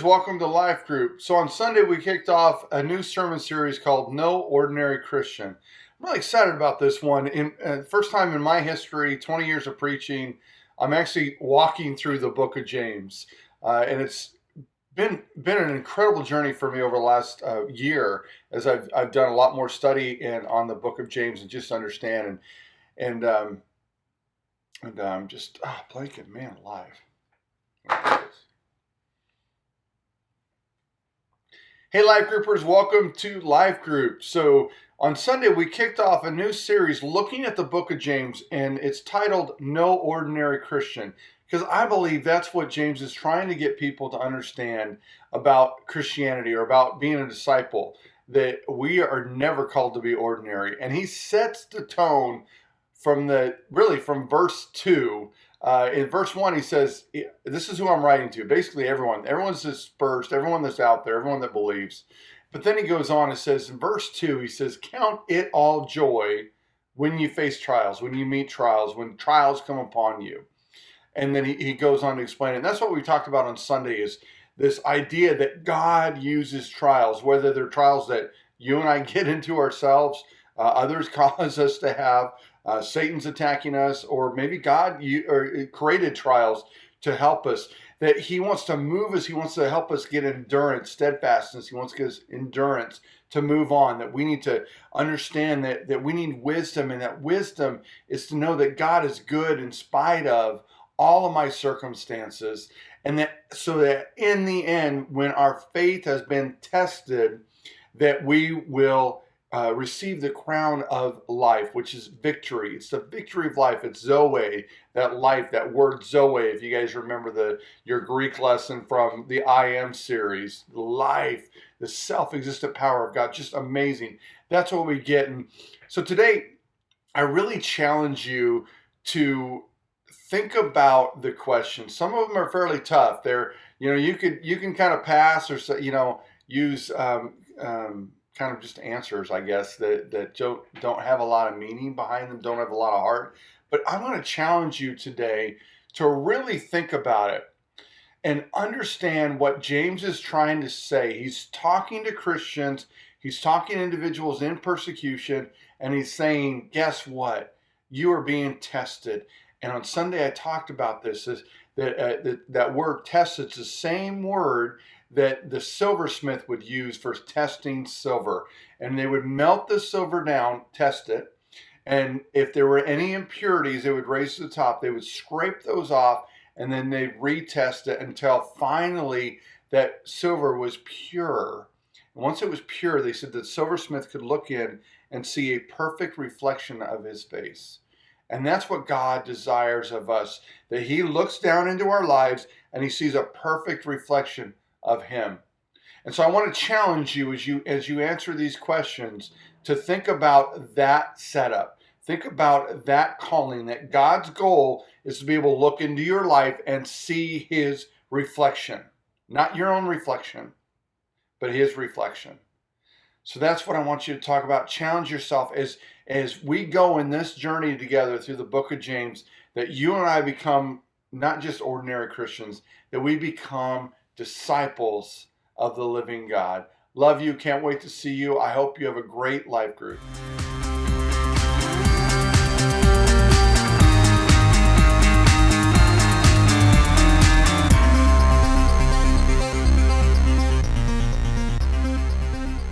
welcome to Life Group. So on Sunday we kicked off a new sermon series called No Ordinary Christian. I'm really excited about this one. First time in my history, 20 years of preaching, I'm actually walking through the book of James. And it's been an incredible journey for me over the last year as I've done a lot more study on the book of James and just understand and just blanket, man alive. Hey Life Groupers, welcome to Life Group. So on Sunday we kicked off a new series looking at the book of James, and it's titled No Ordinary Christian, because I believe that's what James is trying to get people to understand about Christianity or about being a disciple, that we are never called to be ordinary. And he sets the tone from verse 2. In verse 1, he says, this is who I'm writing to. Basically, everyone's dispersed, everyone that's out there, everyone that believes. But then he goes on and says, in verse 2, he says, count it all joy when you face trials, when you meet trials, when trials come upon you. And then he goes on to explain it. And that's what we talked about on Sunday, is this idea that God uses trials, whether they're trials that you and I get into ourselves, others cause us to have, Satan's attacking us, or maybe God created trials to help us, that he wants to move us. He wants to help us get endurance, steadfastness. He wants to give us endurance to move on, that we need to understand that we need wisdom, and that wisdom is to know that God is good in spite of all of my circumstances, and that so that in the end, when our faith has been tested, that we will receive the crown of life, which is victory. It's the victory of life. It's Zoe, that life, that word Zoe. If you guys remember your Greek lesson from the I Am series, life, the self-existent power of God, just amazing. That's what we get. And so today, I really challenge you to think about the questions. Some of them are fairly tough. You can kind of pass or use kind of just answers, I guess, that don't have a lot of meaning behind them, don't have a lot of heart. But I want to challenge you today to really think about it and understand what James is trying to say. He's talking to Christians, he's talking to individuals in persecution, and he's saying, guess what? You are being tested. And on Sunday I talked about this, that word tested, it's the same word that the silversmith would use for testing silver. And they would melt the silver down, test it, and if there were any impurities, they would raise to the top, they would scrape those off, and then they'd retest it until finally that silver was pure. And once it was pure, they said the silversmith could look in and see a perfect reflection of his face. And that's what God desires of us, that he looks down into our lives and he sees a perfect reflection of him. And so I want to challenge you as you answer these questions to think about that setup. Think about that calling, that God's goal is to be able to look into your life and see his reflection. Not your own reflection, but his reflection. So that's what I want you to talk about. Challenge yourself as we go in this journey together through the book of James, that you and I become not just ordinary Christians, that we become disciples of the living God. Love you. Can't wait to see you. I hope you have a great life group.